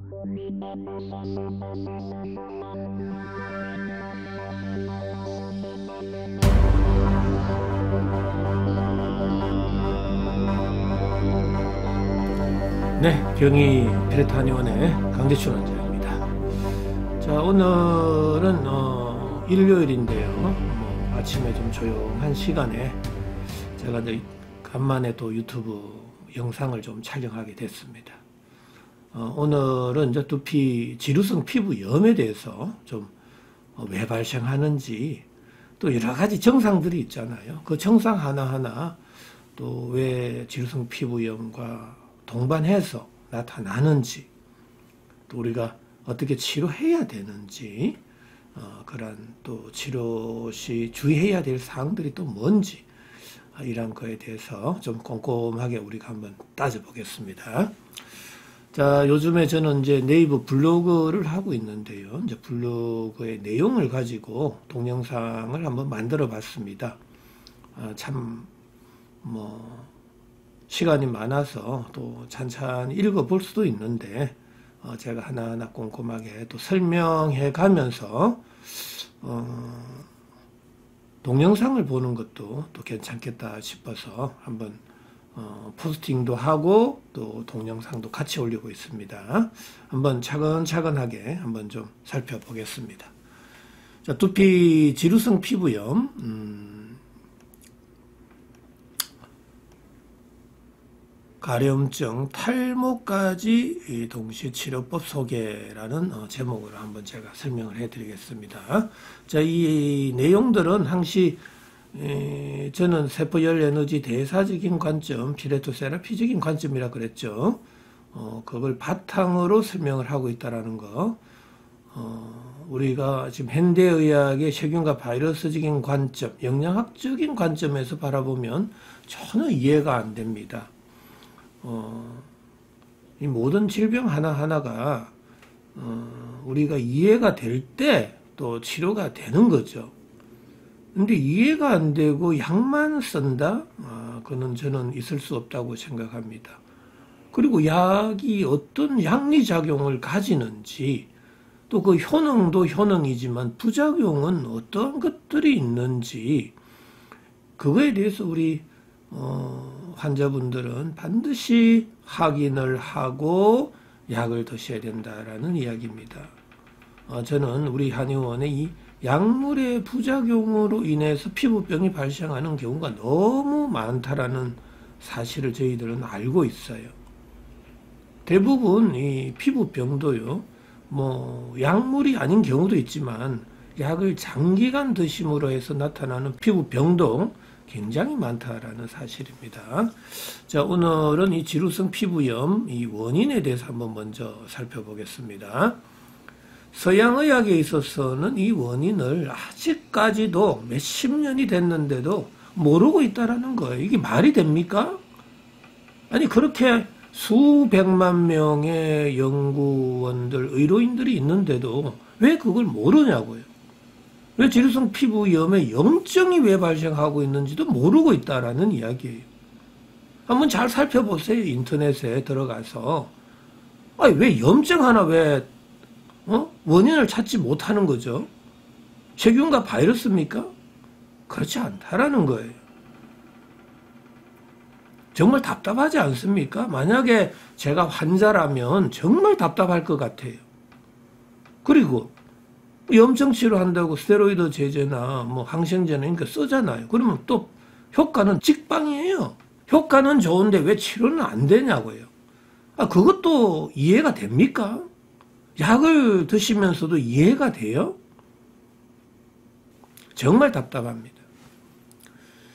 네, 병이 피레토 한의원의 강재춘 원장입니다. 자, 오늘은 일요일인데요. 아침에 좀 조용한 시간에 제가 이제 간만에 또 유튜브 영상을 좀 촬영하게 됐습니다. 오늘은 이제 두피 지루성 피부염에 대해서 좀 왜 발생하는지, 또 여러 가지 증상들이 있잖아요. 그 증상 하나하나 또 왜 지루성 피부염과 동반해서 나타나는지, 또 우리가 어떻게 치료해야 되는지, 그런 또 치료 시 주의해야 될 사항들이 또 뭔지, 이런 거에 대해서 좀 꼼꼼하게 우리가 한번 따져보겠습니다. 자, 요즘에 저는 이제 네이버 블로그를 하고 있는데요. 이제 블로그의 내용을 가지고 동영상을 한번 만들어 봤습니다. 시간이 많아서 또 찬찬히 읽어볼 수도 있는데, 제가 하나하나 꼼꼼하게 또 설명해 가면서, 동영상을 보는 것도 또 괜찮겠다 싶어서 한번, 포스팅도 하고 또 동영상도 같이 올리고 있습니다. 한번 차근차근하게 한번 좀 살펴보겠습니다. 자, 두피 지루성 피부염, 가려움증, 탈모까지 동시치료법 소개라는 제목으로 한번 제가 설명을 해드리겠습니다. 자, 이 내용들은 항시 저는 세포열 에너지 대사적인 관점, 피레토 세라피적인 관점이라 그랬죠. 그걸 바탕으로 설명을 하고 있다라는 거. 우리가 지금 현대의학의 세균과 바이러스적인 관점, 영양학적인 관점에서 바라보면 전혀 이해가 안 됩니다. 이 모든 질병 하나하나가 우리가 이해가 될 때 또 치료가 되는 거죠. 근데 이해가 안 되고 약만 쓴다? 그는 저는 있을 수 없다고 생각합니다. 그리고 약이 어떤 양리작용을 가지는지, 또 그 효능도 효능이지만 부작용은 어떤 것들이 있는지, 그거에 대해서 우리 환자분들은 반드시 확인을 하고 약을 드셔야 된다라는 이야기입니다. 저는 우리 한의원의 이 약물의 부작용으로 인해서 피부병이 발생하는 경우가 너무 많다라는 사실을 저희들은 알고 있어요. 대부분 이 피부병도요, 약물이 아닌 경우도 있지만 약을 장기간 드심으로 해서 나타나는 피부병도 굉장히 많다라는 사실입니다. 자, 오늘은 이 지루성 피부염, 이 원인에 대해서 한번 먼저 살펴보겠습니다. 서양의학에 있어서는 이 원인을 아직까지도 몇십 년이 됐는데도 모르고 있다라는 거예요. 이게 말이 됩니까? 아니, 그렇게 수백만 명의 연구원들, 의료인들이 있는데도 왜 그걸 모르냐고요. 왜 지루성 피부염의 염증이 왜 발생하고 있는지도 모르고 있다라는 이야기예요. 한번 잘 살펴보세요. 인터넷에 들어가서. 왜 염증 하나 원인을 찾지 못하는 거죠? 세균과 바이러스입니까? 그렇지 않다라는 거예요. 정말 답답하지 않습니까? 만약에 제가 환자라면 정말 답답할 것 같아요. 그리고 염증 치료한다고 스테로이드 제제나 항생제나 그러니까 쓰잖아요. 그러면 또 효과는 찍방이에요. 효과는 좋은데 왜 치료는 안 되냐고요. 그것도 이해가 됩니까? 약을 드시면서도 이해가 돼요? 정말 답답합니다.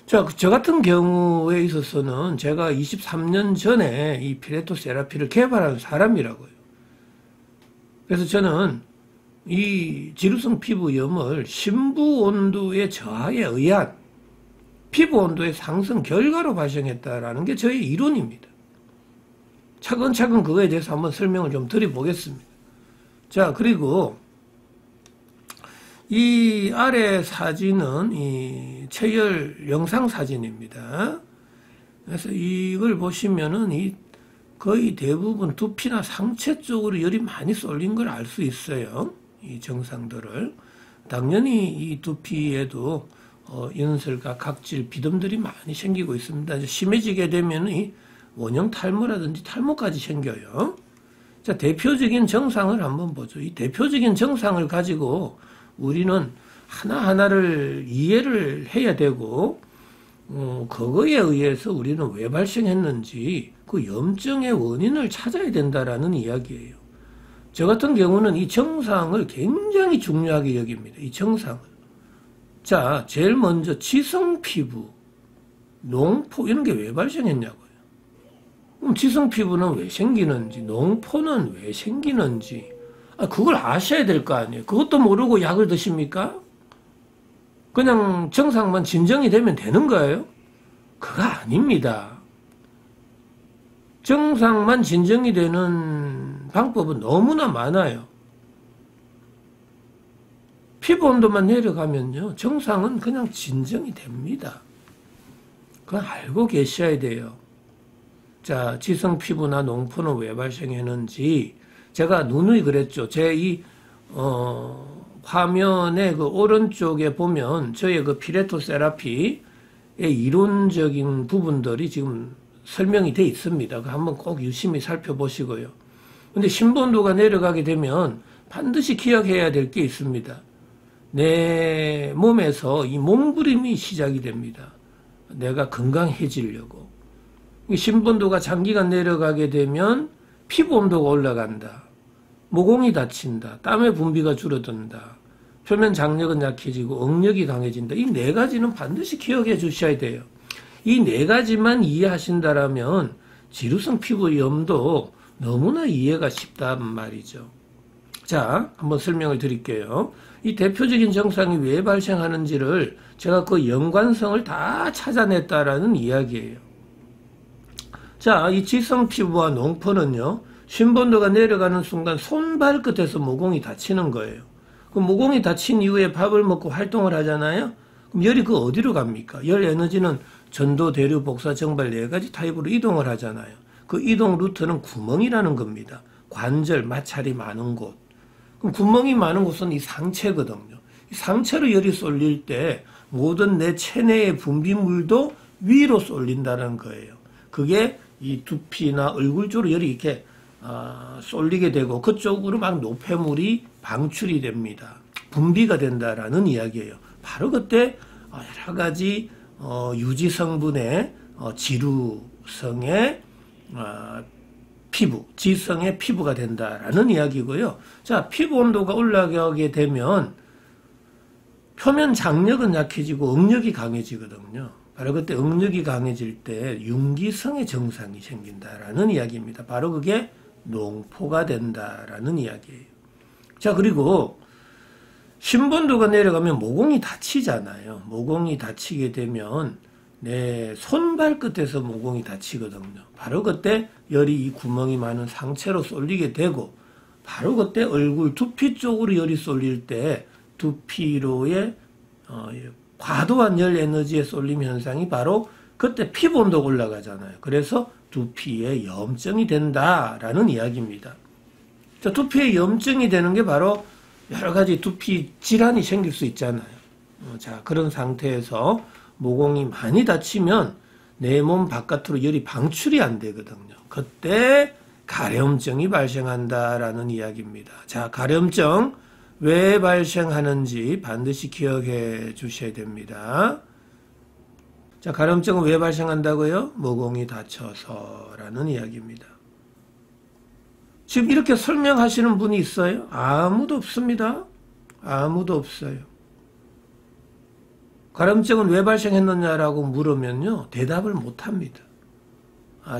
자, 저 같은 경우에 있어서는 제가 23년 전에 이 피레토 세라피를 개발한 사람이라고요. 그래서 저는 이 지루성 피부염을 심부 온도의 저하에 의한 피부 온도의 상승 결과로 발생했다라는 게 저의 이론입니다. 차근차근 그거에 대해서 한번 설명을 좀 드려보겠습니다. 자, 그리고 이 아래 사진은 이 체열 영상 사진입니다. 그래서 이걸 보시면은 거의 대부분 두피나 상체 쪽으로 열이 많이 쏠린 걸 알 수 있어요. 이 증상들을. 당연히 이 두피에도 연설과 각질, 비듬들이 많이 생기고 있습니다. 이제 심해지게 되면 이 원형 탈모라든지 탈모까지 생겨요. 자, 대표적인 증상을 한번 보죠. 이 대표적인 증상을 가지고 우리는 하나하나를 이해를 해야 되고, 그거에 의해서 우리는 왜 발생했는지 그 염증의 원인을 찾아야 된다라는 이야기예요. 저 같은 경우는 이 증상을 굉장히 중요하게 여깁니다. 이 증상을. 자, 제일 먼저 지성 피부, 농포 이런 게 왜 발생했냐고요. 그럼 지성 피부는 왜 생기는지, 농포는 왜 생기는지, 그걸 아셔야 될 거 아니에요. 그것도 모르고 약을 드십니까? 그냥 증상만 진정이 되면 되는 거예요? 그거 아닙니다. 증상만 진정이 되는 방법은 너무나 많아요. 피부 온도만 내려가면요, 증상은 그냥 진정이 됩니다. 그건 알고 계셔야 돼요. 자, 지성 피부나 농포는 왜 발생했는지 제가 누누이 그랬죠. 제 화면의 그 오른쪽에 보면 저의 그 피레토 세라피의 이론적인 부분들이 지금 설명이 돼 있습니다. 한번 꼭 유심히 살펴보시고요. 근데 신본도가 내려가게 되면 반드시 기억해야 될 게 있습니다. 내 몸에서 이 몸부림이 시작이 됩니다. 내가 건강해지려고. 신본도가 장기간 내려가게 되면 피부 온도가 올라간다. 모공이 닫힌다. 땀의 분비가 줄어든다. 표면 장력은 약해지고 응력이 강해진다. 이 네 가지는 반드시 기억해 주셔야 돼요. 이 네 가지만 이해하신다라면 지루성 피부염도 너무나 이해가 쉽단 말이죠. 자, 한번 설명을 드릴게요. 이 대표적인 증상이 왜 발생하는지를 제가 그 연관성을 다 찾아냈다라는 이야기예요. 자, 이 지성 피부와 농포는요, 신본도가 내려가는 순간 손발끝에서 모공이 닫히는 거예요. 그 모공이 닫힌 이후에 밥을 먹고 활동을 하잖아요. 그럼 열이 그 어디로 갑니까? 열 에너지는 전도, 대류, 복사, 정발 네 가지 타입으로 이동을 하잖아요. 그 이동 루트는 구멍이라는 겁니다. 관절, 마찰이 많은 곳. 그럼 구멍이 많은 곳은 이 상체거든요. 이 상체로 열이 쏠릴 때 모든 내 체내의 분비물도 위로 쏠린다는 거예요. 그게 이 두피나 얼굴 쪽으로 열이 이렇게 쏠리게 되고 그쪽으로 막 노폐물이 방출이 됩니다. 분비가 된다라는 이야기예요. 바로 그때 여러 가지 유지 성분의 지루성의 피부, 지성의 피부가 된다라는 이야기고요. 자, 피부 온도가 올라가게 되면 표면 장력은 약해지고 응력이 강해지거든요. 바로 그때 응력이 강해질 때 윤기성의 증상이 생긴다라는 이야기입니다. 바로 그게 농포가 된다라는 이야기예요. 자, 그리고 신본도가 내려가면 모공이 닫히잖아요. 모공이 닫히게 되면 내 손발끝에서 모공이 닫히거든요. 바로 그때 열이 이 구멍이 많은 상체로 쏠리게 되고 바로 그때 얼굴 두피 쪽으로 열이 쏠릴 때 두피로의 과도한 열 에너지의 쏠림 현상이 바로 그때 피부 온도가 올라가잖아요. 그래서 두피에 염증이 된다라는 이야기입니다. 자, 두피에 염증이 되는 게 바로 여러 가지 두피 질환이 생길 수 있잖아요. 자, 그런 상태에서 모공이 많이 닫히면 내 몸 바깥으로 열이 방출이 안 되거든요. 그때 가려움증이 발생한다라는 이야기입니다. 자, 가려움증 왜 발생하는지 반드시 기억해 주셔야 됩니다. 자, 가려움증은 왜 발생한다고요? 모공이 닫혀서라는 이야기입니다. 지금 이렇게 설명하시는 분이 있어요? 아무도 없습니다. 아무도 없어요. 가려움증은 왜 발생했느냐라고 물으면요, 대답을 못합니다.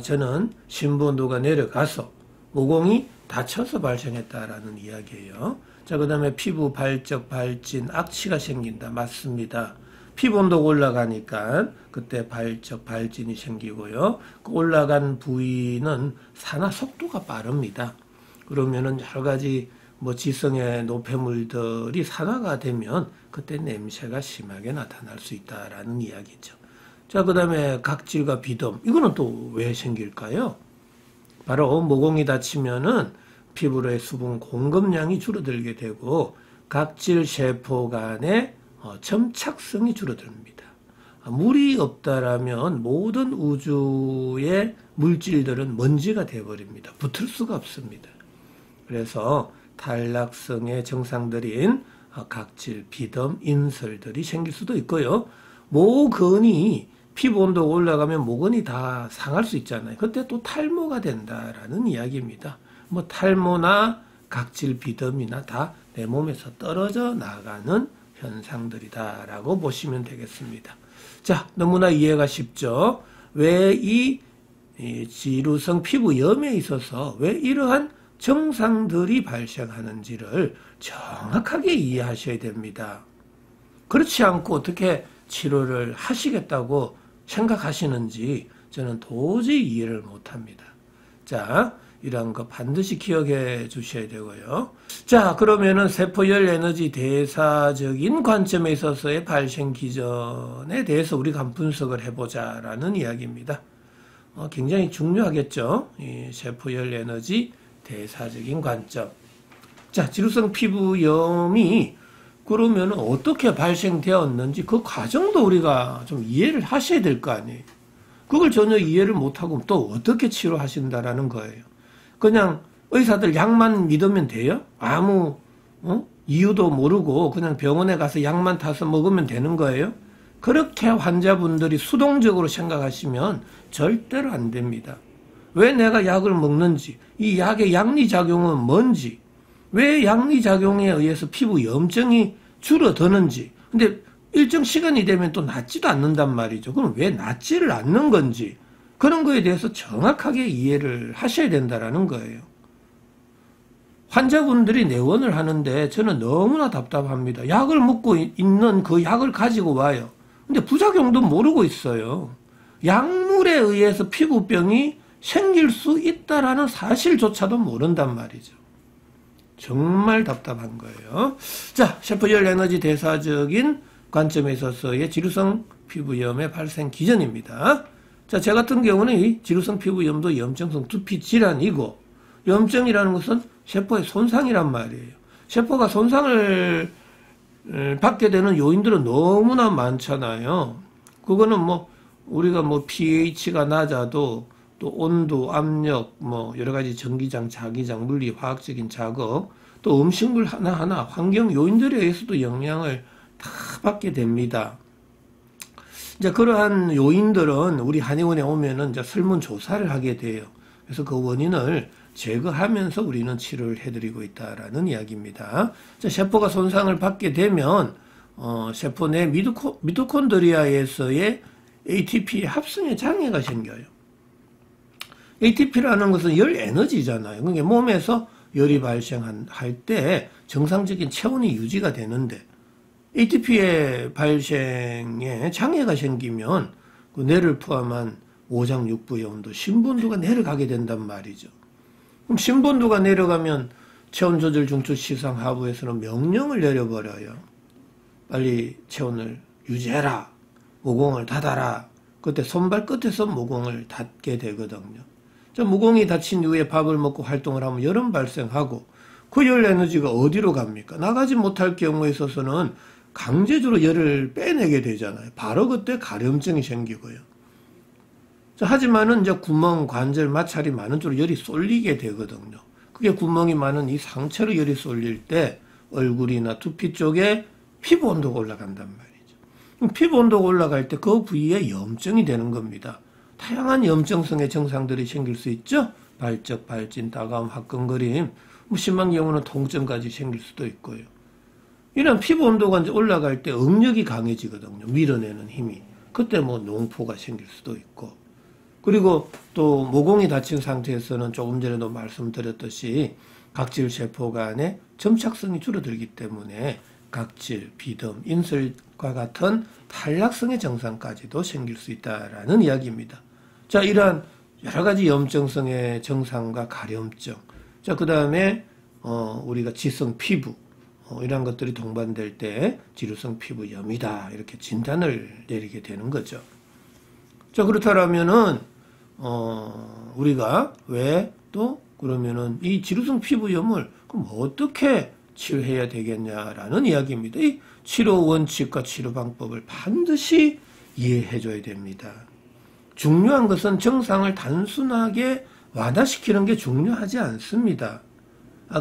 저는 신본도가 내려가서 모공이 닫혀서 발생했다라는 이야기예요. 자, 그 다음에 피부 발적, 발진, 악취가 생긴다. 맞습니다. 피부 온도가 올라가니까 그때 발적, 발진이 생기고요. 그 올라간 부위는 산화 속도가 빠릅니다. 그러면은 여러 가지 지성의 노폐물들이 산화가 되면 그때 냄새가 심하게 나타날 수 있다라는 이야기죠. 자, 그 다음에 각질과 비듬. 이거는 또 왜 생길까요? 바로 모공이 닫히면은 피부로의 수분 공급량이 줄어들게 되고 각질 세포 간의 점착성이 줄어듭니다. 물이 없다라면 모든 우주의 물질들은 먼지가 되어버립니다. 붙을 수가 없습니다. 그래서 탈락성의 증상들인 각질, 비듬, 인설들이 생길 수도 있고요. 모근이 피부 온도가 올라가면 모근이 다 상할 수 있잖아요. 그때 또 탈모가 된다라는 이야기입니다. 뭐 탈모나 각질, 비듬이나 다 내 몸에서 떨어져 나가는 현상들이다라고 보시면 되겠습니다. 자, 너무나 이해가 쉽죠? 왜 이 지루성 피부염에 있어서 왜 이러한 증상들이 발생하는지를 정확하게 이해하셔야 됩니다. 그렇지 않고 어떻게 치료를 하시겠다고 생각하시는지 저는 도저히 이해를 못합니다. 자, 이런 거 반드시 기억해 주셔야 되고요. 자, 그러면은 세포열 에너지 대사적인 관점에 있어서의 발생 기전에 대해서 우리가 한번 분석을 해보자라는 이야기입니다. 굉장히 중요하겠죠. 이 세포열 에너지 대사적인 관점. 자, 지루성 피부염이 그러면 어떻게 발생되었는지 그 과정도 우리가 좀 이해를 하셔야 될 거 아니에요. 그걸 전혀 이해를 못하고 또 어떻게 치료하신다라는 거예요. 그냥 의사들 약만 믿으면 돼요? 아무 이유도 모르고 그냥 병원에 가서 약만 타서 먹으면 되는 거예요? 그렇게 환자분들이 수동적으로 생각하시면 절대로 안 됩니다. 왜 내가 약을 먹는지, 이 약의 양리작용은 뭔지, 왜 양리작용에 의해서 피부 염증이 줄어드는지, 근데 일정 시간이 되면 또 낫지도 않는단 말이죠. 그럼 왜 낫지를 않는 건지, 그런 거에 대해서 정확하게 이해를 하셔야 된다는 거예요. 환자분들이 내원을 하는데 저는 너무나 답답합니다. 약을 먹고 있는 그 약을 가지고 와요. 근데 부작용도 모르고 있어요. 약물에 의해서 피부병이 생길 수 있다라는 사실조차도 모른단 말이죠. 정말 답답한 거예요. 자, 세포열 에너지 대사적인 관점에 있어서의 지루성 피부염의 발생 기전입니다. 자, 제 같은 경우는 이 지루성 피부염도 염증성 두피 질환이고, 염증이라는 것은 세포의 손상이란 말이에요. 세포가 손상을 받게 되는 요인들은 너무나 많잖아요. 그거는 뭐 우리가 뭐 pH가 낮아도 또 온도, 압력, 뭐 여러 가지 전기장, 자기장, 물리, 화학적인 자극, 또 음식물 하나하나 환경 요인들에 의해서도 영향을 다 받게 됩니다. 이제 그러한 요인들은 우리 한의원에 오면은 이제 설문조사를 하게 돼요. 그래서 그 원인을 제거하면서 우리는 치료를 해드리고 있다라는 이야기입니다. 자, 세포가 손상을 받게 되면 세포 내 미토콘드리아에서의 ATP 합성의 장애가 생겨요. ATP라는 것은 열 에너지잖아요. 그러니까 몸에서 열이 발생할 때 정상적인 체온이 유지가 되는데 ATP의 발생에 장애가 생기면 그 뇌를 포함한 오장육부의 온도, 심분도가 내려가게 된단 말이죠. 그럼 심분도가 내려가면 체온 조절 중추 시상 하부에서는 명령을 내려버려요. 빨리 체온을 유지해라. 모공을 닫아라. 그때 손발 끝에서 모공을 닫게 되거든요. 자, 모공이 닫힌 이후에 밥을 먹고 활동을 하면 열은 발생하고 그 열 에너지가 어디로 갑니까? 나가지 못할 경우에 있어서는 강제적으로 열을 빼내게 되잖아요. 바로 그때 가려움증이 생기고요. 자, 하지만은 이제 구멍, 관절, 마찰이 많은 쪽으로 열이 쏠리게 되거든요. 그게 구멍이 많은 이 상체로 열이 쏠릴 때 얼굴이나 두피 쪽에 피부 온도가 올라간단 말이죠. 그럼 피부 온도가 올라갈 때 그 부위에 염증이 되는 겁니다. 다양한 염증성의 증상들이 생길 수 있죠. 발적, 발진, 따가움, 화끈거림, 심한 경우는 통증까지 생길 수도 있고요. 이런 피부 온도가 이제 올라갈 때 응력이 강해지거든요. 밀어내는 힘이. 그때 뭐 농포가 생길 수도 있고. 그리고 또 모공이 닫힌 상태에서는 조금 전에도 말씀드렸듯이 각질 세포 간의 점착성이 줄어들기 때문에 각질, 비듬, 인설과 같은 탈락성의 증상까지도 생길 수 있다라는 이야기입니다. 자, 이러한 여러 가지 염증성의 증상과 가려움증. 자, 그 다음에 우리가 지성 피부. 이런 것들이 동반될 때 지루성 피부염이다. 이렇게 진단을 내리게 되는 거죠. 자, 그렇다면은 우리가 왜 또 그러면은 이 지루성 피부염을 그럼 어떻게 치료해야 되겠냐라는 이야기입니다. 이 치료 원칙과 치료 방법을 반드시 이해해 줘야 됩니다. 중요한 것은 증상을 단순하게 완화시키는 게 중요하지 않습니다.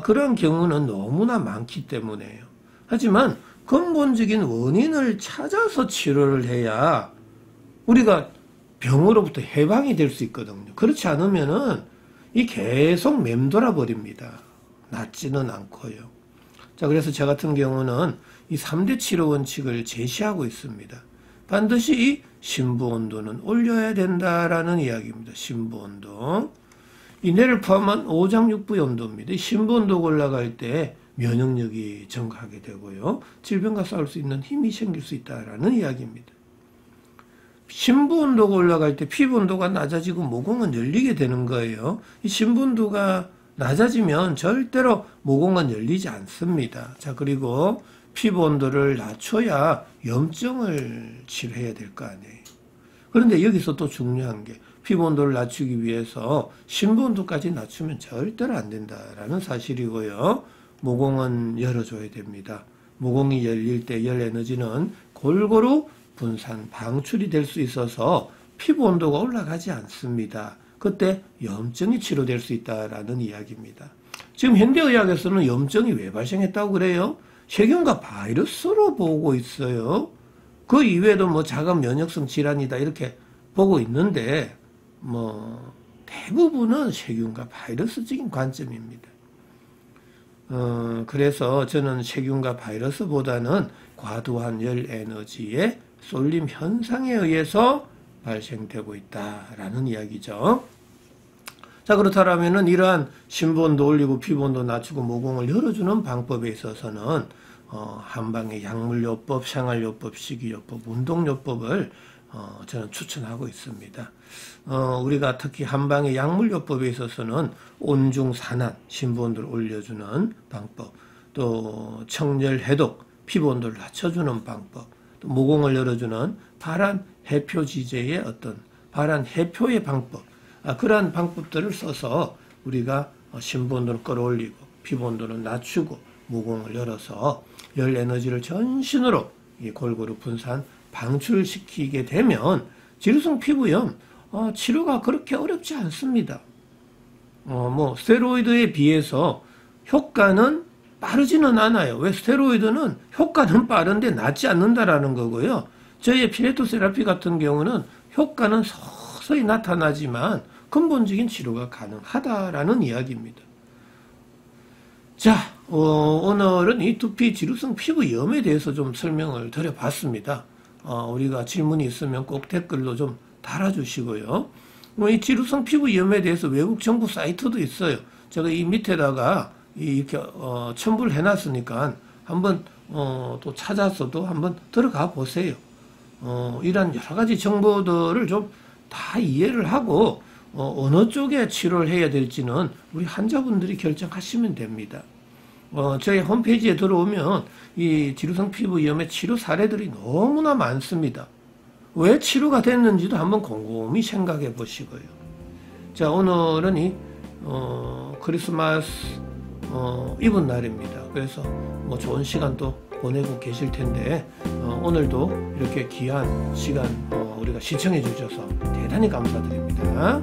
그런 경우는 너무나 많기 때문에요. 하지만 근본적인 원인을 찾아서 치료를 해야 우리가 병으로부터 해방이 될 수 있거든요. 그렇지 않으면은 이 계속 맴돌아 버립니다. 낫지는 않고요. 자, 그래서 저 같은 경우는 이 3대 치료 원칙을 제시하고 있습니다. 반드시 이 심부 온도는 올려야 된다라는 이야기입니다. 심부 온도. 이 뇌를 포함한 오장육부의 온도입니다. 심부 온도가 올라갈 때 면역력이 증가하게 되고요. 질병과 싸울 수 있는 힘이 생길 수 있다라는 이야기입니다. 심부 온도가 올라갈 때 피부 온도가 낮아지고 모공은 열리게 되는 거예요. 이 심부 온도가 낮아지면 절대로 모공은 열리지 않습니다. 자, 그리고 피부 온도를 낮춰야 염증을 치료해야 될 거 아니에요. 그런데 여기서 또 중요한 게 피부 온도를 낮추기 위해서 심부 온도까지 낮추면 절대로 안 된다라는 사실이고요. 모공은 열어줘야 됩니다. 모공이 열릴 때 열 에너지는 골고루 분산, 방출이 될 수 있어서 피부 온도가 올라가지 않습니다. 그때 염증이 치료될 수 있다라는 이야기입니다. 지금 현대의학에서는 염증이 왜 발생했다고 그래요? 세균과 바이러스로 보고 있어요. 그 이외에도 뭐 자가 면역성 질환이다 이렇게 보고 있는데 뭐 대부분은 세균과 바이러스적인 관점입니다. 그래서 저는 세균과 바이러스보다는 과도한 열 에너지의 쏠림 현상에 의해서 발생되고 있다라는 이야기죠. 자, 그렇다면은 이러한 심부온도 올리고 피부온도 낮추고 모공을 열어주는 방법에 있어서는 한방의 약물요법, 생활요법, 식이요법, 운동요법을 저는 추천하고 있습니다. 우리가 특히 한방의 약물요법에 있어서는 온중산안, 심부온도를 올려주는 방법, 또 청열해독, 피부온도를 낮춰주는 방법, 또 모공을 열어주는 발한 해표 지제의 어떤 발한 해표의 방법, 그러한 방법들을 써서 우리가 심부온도를 끌어올리고 피부온도를 낮추고 모공을 열어서 열 에너지를 전신으로 골고루 분산 방출시키게 되면 지루성 피부염 치료가 그렇게 어렵지 않습니다. 뭐 스테로이드에 비해서 효과는 빠르지는 않아요. 왜? 스테로이드는 효과는 빠른데 낫지 않는다라는 거고요. 저희의 피레토 세라피 같은 경우는 효과는 서서히 나타나지만 근본적인 치료가 가능하다라는 이야기입니다. 자, 오늘은 이 두피 지루성 피부염에 대해서 좀 설명을 드려봤습니다. 우리가 질문이 있으면 꼭 댓글로 좀 달아주시고요. 이 지루성 피부염에 대해서 외국 정부 사이트도 있어요. 제가 이 밑에다가 이렇게 첨부를 해놨으니까 한번 또 찾아서도 한번 들어가 보세요. 이런 여러 가지 정보들을 좀 다 이해를 하고 어느 쪽에 치료를 해야 될지는 우리 환자분들이 결정하시면 됩니다. 저희 홈페이지에 들어오면 이 지루성 피부염의 치료 사례들이 너무나 많습니다. 왜 치료가 됐는지도 한번 곰곰이 생각해 보시고요. 자, 오늘은 이 크리스마스 이브 날입니다. 그래서 뭐 좋은 시간 또 보내고 계실 텐데 오늘도 이렇게 귀한 시간 우리가 시청해 주셔서 대단히 감사드립니다.